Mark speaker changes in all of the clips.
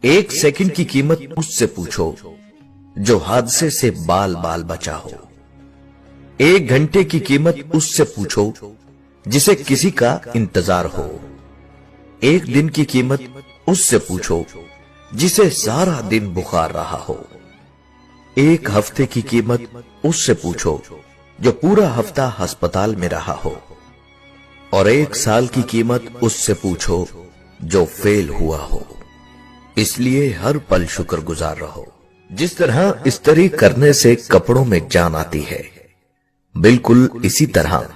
Speaker 1: एक सेकंड की कीमत उससे पूछो जो हादसे से बाल बाल बचा हो। एक घंटे की कीमत उससे पूछो जिसे किसी का इंतजार हो। एक दिन की कीमत उससे पूछो जिसे सारा दिन बुखार रहा हो। एक हफ्ते की कीमत उससे पूछो जो पूरा हफ्ता अस्पताल में रहा हो। और एक साल की कीमत उससे पूछो जो फेल हुआ हो। इसलिए हर पल शुक्रगुजार रहो। जिस तरह इस्त्री करने से कपड़ों में जान आती है, बिल्कुल इसी तरह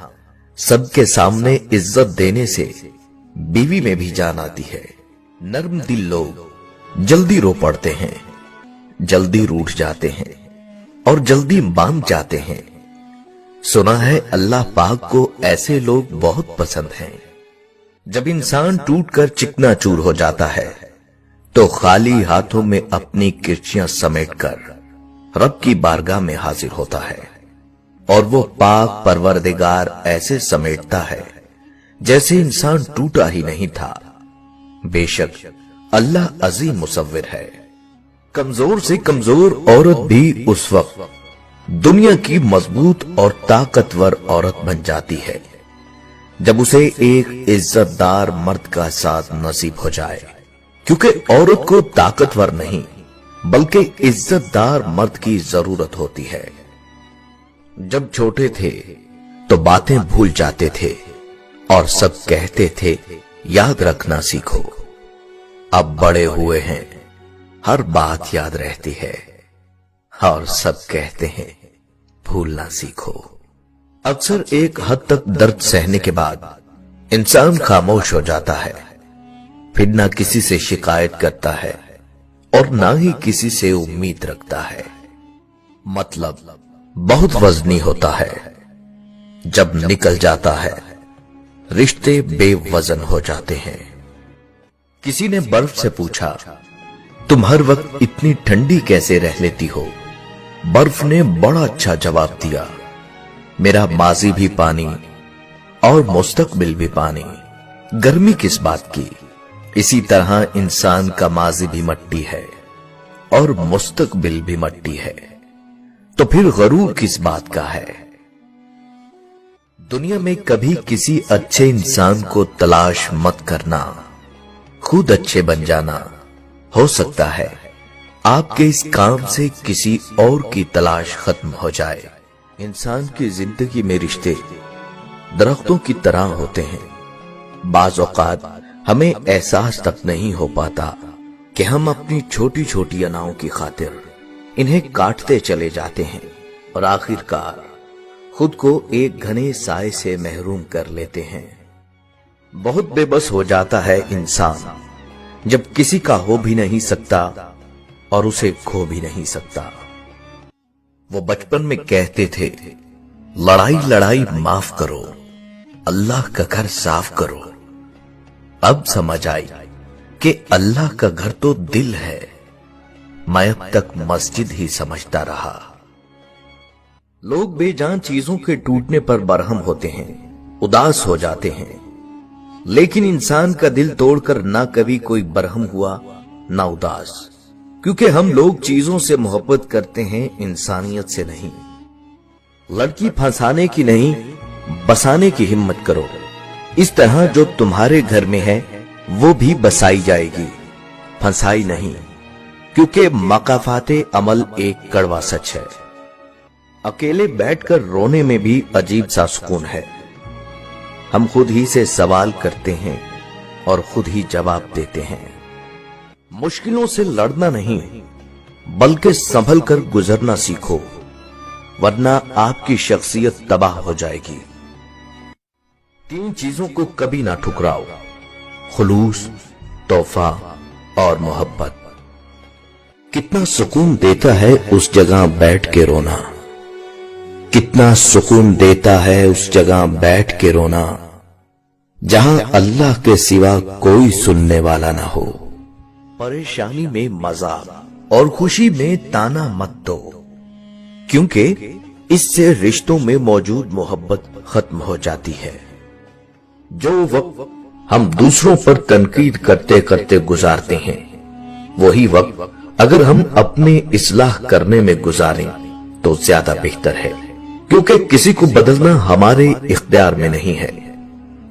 Speaker 1: सबके सामने इज्जत देने से बीवी में भी जान आती है। नर्म दिल लोग जल्दी रो पड़ते हैं, जल्दी रूठ जाते हैं और जल्दी मान जाते हैं। सुना है अल्लाह पाक को ऐसे लोग बहुत पसंद हैं। जब इंसान टूटकर चिकनाचूर हो जाता है तो खाली हाथों में अपनी किर्चियां समेटकर रब की बारगाह में हाजिर होता है और वो पाक परवरदिगार ऐसे समेटता है जैसे इंसान टूटा ही नहीं था। बेशक अल्लाह अजीम मुसव्विर है। कमजोर से कमजोर औरत भी उस वक्त दुनिया की मजबूत और ताकतवर औरत बन जाती है जब उसे एक इज्जतदार मर्द का साथ नसीब हो जाए, क्योंकि औरत को ताकतवर नहीं बल्कि इज्जतदार मर्द की जरूरत होती है। जब छोटे थे तो बातें भूल जाते थे और सब कहते थे याद रखना सीखो। अब बड़े हुए हैं, हर बात याद रहती है और सब कहते हैं भूलना सीखो। अक्सर एक हद तक दर्द सहने के बाद इंसान खामोश हो जाता है, फिर ना किसी से शिकायत करता है और ना ही किसी से उम्मीद रखता है। मतलब बहुत वजनी होता है। जब निकल जाता है रिश्ते बेवजन हो जाते हैं। किसी ने बर्फ से पूछा, तुम हर वक्त इतनी ठंडी कैसे रह लेती हो? बर्फ ने बड़ा अच्छा जवाब दिया, मेरा माजी भी पानी और मुस्तकबिल भी पानी, गर्मी किस बात की? इसी तरह इंसान का माजी भी मट्टी है और मुस्तकबिल भी मट्टी है, तो फिर गरूर किस बात का है? दुनिया में कभी किसी अच्छे इंसान को तलाश मत करना, खुद अच्छे बन जाना। हो सकता है आपके इस काम से किसी और की तलाश खत्म हो जाए। इंसान की जिंदगी में रिश्ते दरख्तों की तरह होते हैं। बाज़ औक़ात हमें एहसास तक नहीं हो पाता कि हम अपनी छोटी छोटी अनाओं की खातिर इन्हें काटते चले जाते हैं और आखिरकार खुद को एक घने साए से महरूम कर लेते हैं। बहुत बेबस हो जाता है इंसान जब किसी का हो भी नहीं सकता और उसे खो भी नहीं सकता। वो बचपन में कहते थे, लड़ाई लड़ाई माफ करो, अल्लाह का घर साफ करो। अब समझ आई कि अल्लाह का घर तो दिल है। मैं अब तक मस्जिद ही समझता रहा। लोग बेजान चीजों के टूटने पर बरहम होते हैं, उदास हो जाते हैं, लेकिन इंसान का दिल तोड़कर ना कभी कोई बरहम हुआ ना उदास, क्योंकि हम लोग चीजों से मोहब्बत करते हैं, इंसानियत से नहीं। लड़की फंसाने की नहीं बसाने की हिम्मत करो। इस तरह जो तुम्हारे घर में है वो भी बसाई जाएगी, फंसाई नहीं, क्योंकि मकाफाते अमल एक कड़वा सच है। अकेले बैठकर रोने में भी अजीब सा सुकून है। हम खुद ही से सवाल करते हैं और खुद ही जवाब देते हैं। मुश्किलों से लड़ना नहीं बल्कि संभल कर गुजरना सीखो, वरना आपकी शख्सियत तबाह हो जाएगी। 3 चीजों को कभी ना ठुकराओ, खुलूस, तोहफा और मोहब्बत। कितना सुकून देता है उस जगह बैठ के रोना, कितना सुकून देता है उस जगह बैठ के रोना जहां अल्लाह के सिवा कोई सुनने वाला ना हो। परेशानी में मजाक और खुशी में ताना मत दो, क्योंकि इससे रिश्तों में मौजूद मोहब्बत खत्म हो जाती है। जो वक्त हम दूसरों पर तनकीद करते करते गुजारते हैं وہی وقت اگر ہم اپنی اصلاح کرنے میں گزاریں تو زیادہ بہتر ہے، کیونکہ کسی کو بدلنا ہمارے اختیار میں نہیں ہے۔